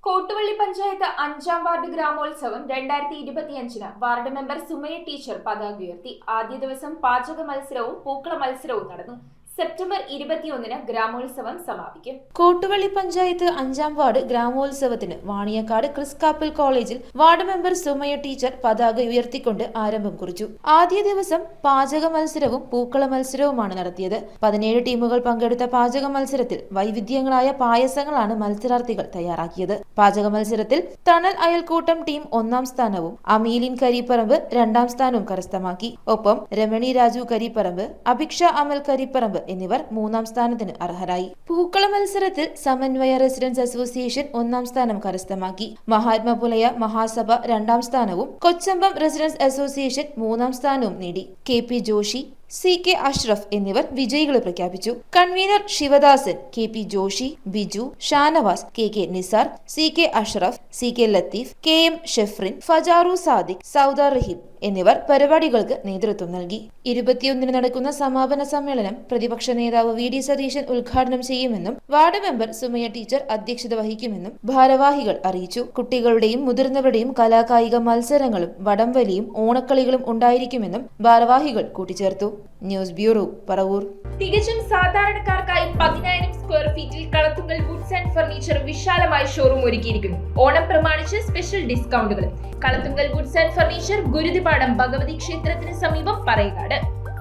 കോട്ടുവള്ളി പഞ്ചായത്ത് 5-ാം വാർഡ് ഗ്രാമോത്സവം 2025 ward member Sumaya teacher പതാക ഉയർത്തി. ആദ്യ ദിവസം പാചക മത്സരവും പൂക്കള മത്സരവും നടന്നു. സെപ്റ്റംബർ 21 ഗ്രാമോത്സവം സമാപിക്കും. കോട്ടുവള്ളി പഞ്ചായത്ത് 5-ാം വാർഡ് ഗ്രാമോത്സവത്തിന് വാണിയക്കാട് ക്രിസ് കാപ്പിൽ കോളേജിൽ വാർഡ് മെമ്പർ സുമയ ടീച്ചർ പതാക ഉയർത്തിക്കൊണ്ട് ആരംഭം കുറിച്ചു. ആദ്യ ദിവസം പാചക മത്സരവും പൂക്കള മത്സരവുമാണ് നടത്തിയത്. 17 ടീമുകൾ പങ്കെടുത്ത പാചക മത്സരത്തിൽ വൈവിധ്യങ്ങളായ പായസങ്ങളാണ് മത്സരാർത്ഥികൾ തയ്യാറാക്കിയത്. പാചക മത്സരത്തിൽ തണൽ അയൽക്കൂട്ടം ടീം 1-ാം സ്ഥാനവും അമീലിൻ കരിപ്പറമ്പ് 2-ാം സ്ഥാനവും കരസ്ഥമാക്കി. ഒപ്പം രമണി രാജു കരിപ്പറമ്പ്, അഭിക്ഷ അമൽ കരിപ്പറമ്പ് എന്നിവർ 3-ാം സ്ഥാനത്തിന് അർഹരായി. പൂക്കള മത്സരത്തിൽ സമന്വയ റെസിഡൻസ് അസോസിയേഷൻ 1-ാം സ്ഥാനം കരസ്ഥമാക്കി. മഹാത്മപുലയ മഹാസഭ 2-ാം സ്ഥാനവും കൊച്ചമ്പം റെസിഡൻസ് അസോസിയേഷൻ 3-ാം സ്ഥാനവും നേടി. KP ജോഷി, CK അഷ്റഫ് എന്നിവർ വിജയികളെ പ്രഖ്യാപിച്ചു. Convener Sivadasan, KP Joshi, Biju, Shanavas, KK Nisar, CK Ashraf, CK Latheef, KM Shefrin, Fajaru Sadiq, Sauda Raheem എന്നിവർ പരിപാടികൾക്ക് നേതൃത്വം നൽകി. 21 നടക്കുന്ന സമാപന സമ്മേളനം പ്രതിപക്ഷ നേതാവ് VD സതീശൻ ഉദ്ഘാടനം ചെയ്യുമെന്നും വാർഡ് മെമ്പർ സുമയ ടീച്ചർ അധ്യക്ഷത വഹിക്കുമെന്നും ഭാരവാഹികൾ അറിയിച്ചു. കുട്ടികളുടെയും മുതിർന്നവരുടെയും കലാകായിക മത്സരങ്ങളും വടംവലിയും ഓണക്കളികളും ഉണ്ടായിരിക്കുമെന്നും ഭാരവാഹികൾ കൂട്ടിച്ചേർത്തു. News bureau, Paravur. തികച്ചും സാധാരണക്കാർക്കായി 10,000 സ്ക്വയർ ഫീറ്റിൽ കളത്തുങ്കൽ വുഡ്സ് ആൻഡ് ഫർണിച്ചർ വിശാലമായ ഷോറൂം ഒരുക്കിയിരിക്കുന്നു. ഓണം പ്രമാണിച്ച് സ്പെഷ്യൽ ഡിസ്കൗണ്ടുകൾ. Kalathunkal woods and furniture, Guruthipadam Bhagavathi ക്ഷേത്രത്തിന് സമീപം, പറയകാട്.